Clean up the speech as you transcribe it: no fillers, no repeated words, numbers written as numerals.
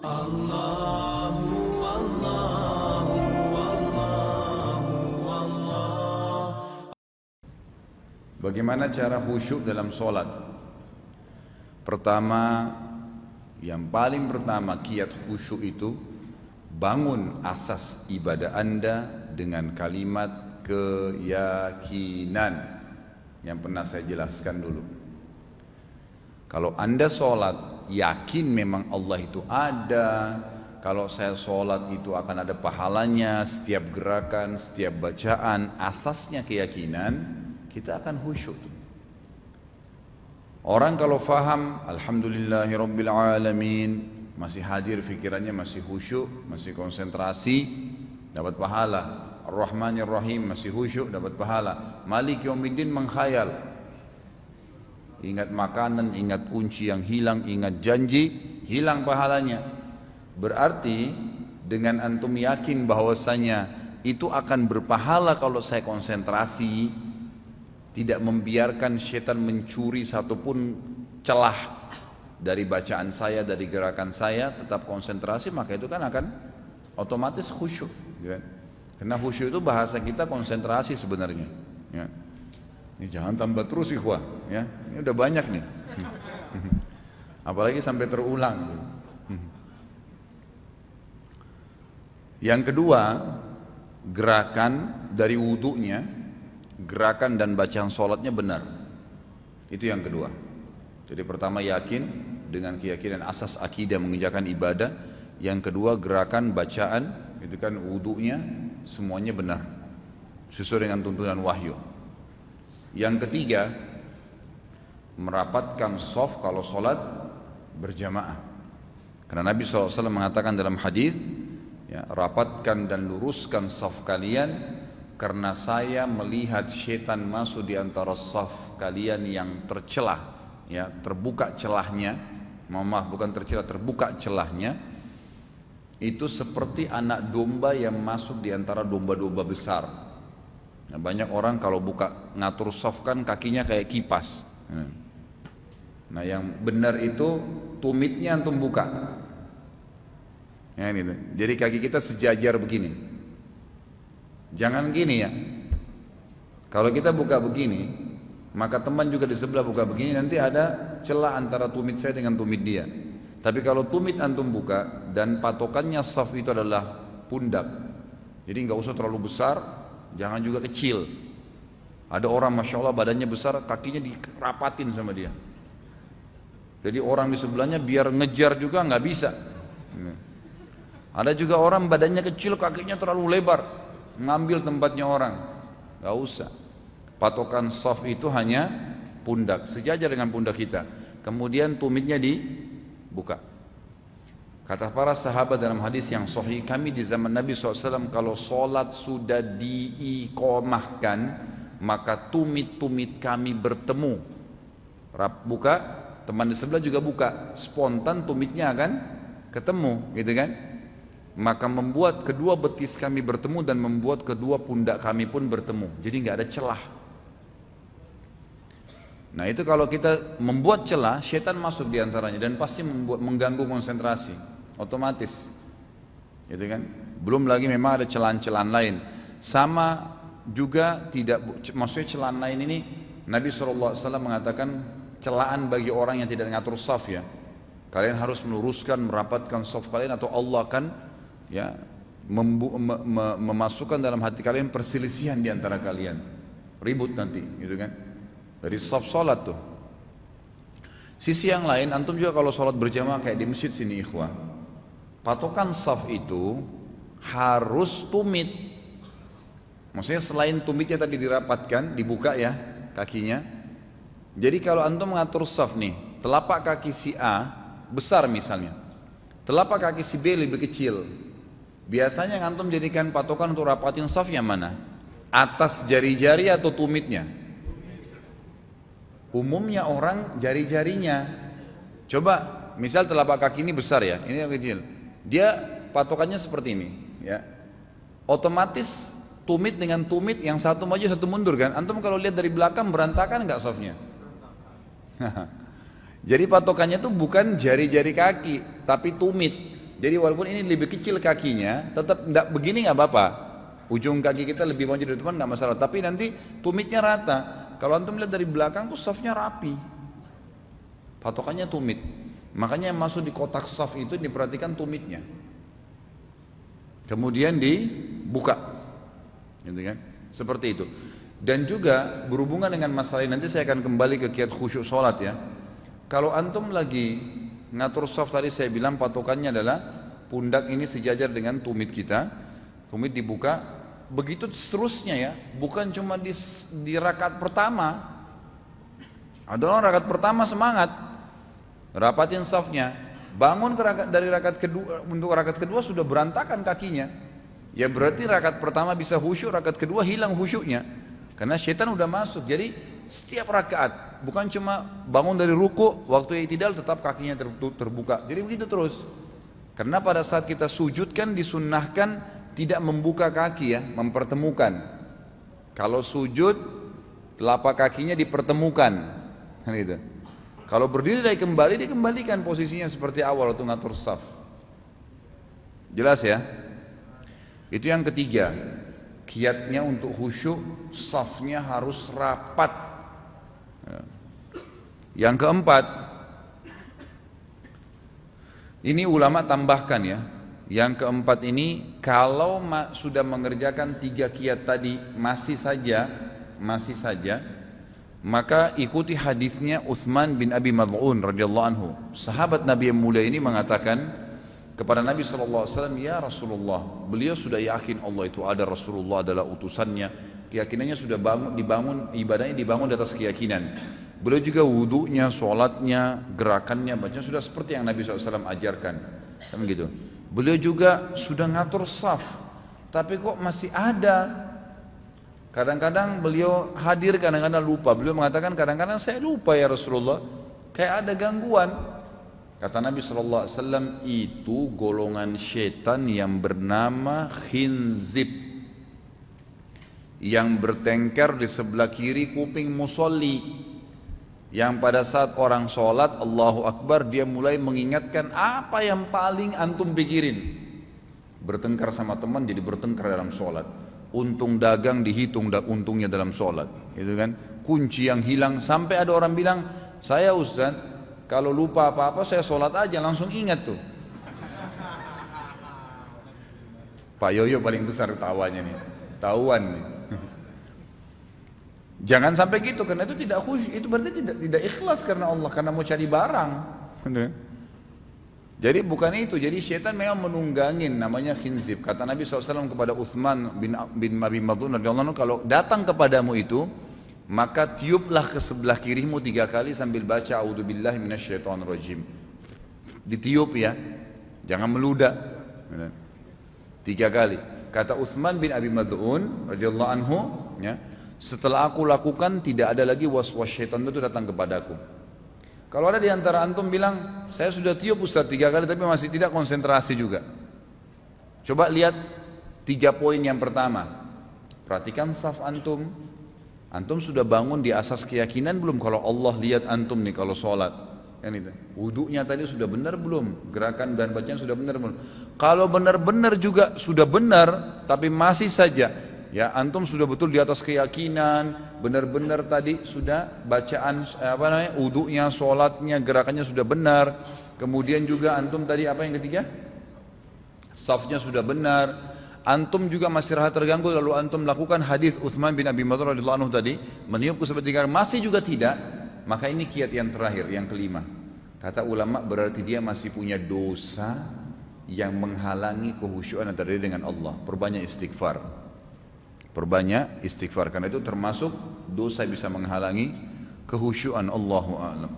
Allahu Allahu Allahu Allah. Bagaimana cara khusyuk dalam sholat? Pertama, yang paling pertama kiat khusyuk itu bangun asas ibadah Anda dengan kalimat keyakinan yang pernah saya jelaskan dulu. Kalau Anda sholat yakin memang Allah itu ada, kalau saya sholat itu akan ada pahalanya, setiap gerakan, setiap bacaan, asasnya keyakinan, kita akan khusyuk. Orang kalau faham alhamdulillahirabbil alamin, masih hadir fikirannya, masih khusyuk, masih konsentrasi, dapat pahala. Ar-Rahmanir Rahim, masih khusyuk, dapat pahala. Malik Yaumiddin menghayal, ingat makanan, ingat kunci yang hilang, ingat janji, hilang pahalanya. Berarti dengan antum yakin bahwasanya itu akan berpahala kalau saya konsentrasi, tidak membiarkan setan mencuri satupun celah dari bacaan saya, dari gerakan saya, tetap konsentrasi, maka itu kan akan otomatis khusyuk, ya. Karena khusyuk itu bahasa kita konsentrasi sebenarnya, ya. Ini jangan tambah terus ikhwah, ya. Ini udah banyak nih. Apalagi sampai terulang. Yang kedua, gerakan dari wudunya, gerakan dan bacaan sholatnya benar. Itu yang kedua. Jadi pertama yakin dengan keyakinan asas akidah mengerjakan ibadah. Yang kedua gerakan bacaan, itu kan wudunya semuanya benar sesuai dengan tuntunan wahyu. Yang ketiga, merapatkan shaf kalau sholat berjamaah. Karena Nabi SAW mengatakan dalam hadis, ya, rapatkan dan luruskan shaf kalian, karena saya melihat syaitan masuk di antara shaf kalian yang tercelah, ya, terbuka celahnya, maaf bukan tercelah, terbuka celahnya, itu seperti anak domba yang masuk di antara domba-domba besar. Nah, banyak orang kalau buka ngatur shaf kan kakinya kayak kipas. Nah, yang benar itu tumitnya antum buka. Ya, ini. Jadi kaki kita sejajar begini. Jangan gini ya. Kalau kita buka begini, maka teman juga di sebelah buka begini, nanti ada celah antara tumit saya dengan tumit dia. Tapi kalau tumit antum buka dan patokannya shaf itu adalah pundak, jadi nggak usah terlalu besar, jangan juga kecil. Ada orang masya Allah badannya besar, kakinya dirapatin sama dia. Jadi orang di sebelahnya biar ngejar juga nggak bisa. Ada juga orang badannya kecil, kakinya terlalu lebar, ngambil tempatnya orang. Gak usah. Patokan shaf itu hanya pundak, sejajar dengan pundak kita. Kemudian tumitnya dibuka. Kata para sahabat dalam hadis yang sahih, kami di zaman Nabi SAW kalau sholat sudah diiqomahkan, maka tumit-tumit kami bertemu. Buka, teman di sebelah juga buka, spontan tumitnya akan ketemu, gitu kan? Maka membuat kedua betis kami bertemu dan membuat kedua pundak kami pun bertemu. Jadi nggak ada celah. Nah itu kalau kita membuat celah, syaitan masuk di antaranya dan pasti mengganggu konsentrasi, otomatis. Gitu kan? Belum lagi memang ada celah-celah lain. Sama juga tidak, maksudnya celah lain ini Nabi SAW mengatakan celaan bagi orang yang tidak ngatur shaf, ya. Kalian harus meluruskan, merapatkan shaf kalian atau Allah akan, ya, memasukkan dalam hati kalian perselisihan di antara kalian, ribut nanti, gitu kan? Dari shaf sholat tuh. Sisi yang lain, antum juga kalau sholat berjamaah kayak di masjid sini ikhwah, patokan shaf itu harus tumit. Maksudnya selain tumitnya tadi dirapatkan, dibuka ya kakinya. Jadi kalau antum mengatur shaf nih, telapak kaki si A besar misalnya, telapak kaki si B lebih kecil. Biasanya yang antum jadikan patokan untuk rapatin shaf yang mana? Atas jari-jari atau tumitnya? Umumnya orang jari-jarinya. Coba misal telapak kaki ini besar ya, ini yang kecil. Dia patokannya seperti ini, ya. Otomatis tumit dengan tumit yang satu maju satu mundur kan? Antum kalau lihat dari belakang berantakan nggak shafnya? Jadi patokannya itu bukan jari-jari kaki, tapi tumit. Jadi walaupun ini lebih kecil kakinya, tetap enggak begini nggak apa-apa. Ujung kaki kita lebih maju dari depan nggak masalah. Tapi nanti tumitnya rata. Kalau antum lihat dari belakang tuh safnya rapi. Patokannya tumit. Makanya yang masuk di kotak saf itu diperhatikan tumitnya. Kemudian dibuka, gitu kan? Seperti itu. Dan juga berhubungan dengan masalah ini, nanti saya akan kembali ke kiat khusyuk sholat ya. Kalau antum lagi ngatur saf tadi saya bilang patokannya adalah pundak ini sejajar dengan tumit kita, tumit dibuka, begitu seterusnya ya, bukan cuma di rakaat pertama. Ada orang rakaat pertama semangat, rapatin safnya, bangun dari rakaat kedua, untuk rakaat kedua sudah berantakan kakinya, ya berarti rakaat pertama bisa khusyuk, rakaat kedua hilang khusyuknya, karena syaitan udah masuk. Jadi setiap rakaat bukan cuma bangun dari ruku, waktu i'tidal tetap kakinya terbuka. Jadi begitu terus. Karena pada saat kita sujud kan disunnahkan tidak membuka kaki ya, mempertemukan. Kalau sujud telapak kakinya dipertemukan, kan gitu. Kalau berdiri dan kembali dikembalikan posisinya seperti awal untuk ngatur saf. Jelas ya? Itu yang ketiga. Kiatnya untuk khusyuk, safnya harus rapat. Yang keempat, ini ulama tambahkan ya. Yang keempat ini, kalau sudah mengerjakan 3 kiat tadi masih saja, maka ikuti hadisnya Utsman bin Abi Mad'un radhiyallahu anhu. Sahabat Nabi yang mulia ini mengatakan kepada Nabi SAW, ya Rasulullah, beliau sudah yakin Allah itu ada, Rasulullah adalah utusannya, keyakinannya sudah dibangun, ibadahnya dibangun di atas keyakinan. Beliau juga wudunya, sholatnya, gerakannya, bacanya sudah seperti yang Nabi SAW ajarkan, kan gitu. Beliau juga sudah ngatur saf, tapi kok masih ada. Kadang-kadang beliau hadir, kadang-kadang lupa. Beliau mengatakan kadang-kadang saya lupa ya Rasulullah, kayak ada gangguan. Kata Nabi SAW, itu golongan syaitan yang bernama khinzib, yang bertengkar di sebelah kiri kuping musolli, yang pada saat orang sholat Allahu Akbar dia mulai mengingatkan apa yang paling antum pikirin. Bertengkar sama teman jadi bertengkar dalam sholat. Untung dagang dihitung untungnya dalam sholat, gitu kan? Kunci yang hilang, sampai ada orang bilang, saya Ustaz kalau lupa apa-apa saya sholat aja langsung ingat tuh. Pak Yoyo paling besar tawanya nih, tahuan nih. Jangan sampai gitu, karena itu tidak khusyuk, itu berarti tidak ikhlas karena Allah, karena mau cari barang. Jadi bukan itu, jadi syaitan memang menunggangin, namanya khinzib. Kata Nabi SAW kepada Utsman bin Abi Mad'un radhiyallahu anhu, kalau datang kepadamu itu, maka tiuplah ke sebelah kirimu 3 kali sambil baca a'udzubillahi minasyaitonirrajim. Ditiup ya, jangan meludah. 3 kali. Kata Utsman bin Abi Mad'un radhiyallahu anhu, ya, setelah aku lakukan tidak ada lagi was-was syaitan itu datang kepadaku. Kalau ada di antara antum bilang, saya sudah tiup Ustaz 3 kali tapi masih tidak konsentrasi juga. Coba lihat 3 poin yang pertama. Perhatikan saf antum. Antum sudah bangun di asas keyakinan belum kalau Allah lihat antum nih kalau sholat? Kan itu. Wudunya tadi sudah benar belum? Gerakan dan bacaan sudah benar belum? Kalau benar-benar juga sudah benar tapi masih saja ya antum sudah betul di atas keyakinan, benar-benar tadi sudah bacaan wudunya, sholatnya, gerakannya sudah benar. Kemudian juga antum tadi apa yang ketiga? Safnya sudah benar. Antum juga masih rasa terganggu lalu antum lakukan hadis Utsman bin Abi Mad'un radhiyallahu anhu tadi, meniup seperti masih juga tidak, maka ini kiat yang terakhir, yang kelima. Kata ulama berarti dia masih punya dosa yang menghalangi kehusyuan antara dia dengan Allah. Perbanyak istighfar. Perbanyak istighfar, karena itu termasuk dosa bisa menghalangi kehusyuan. Allahu a'lam.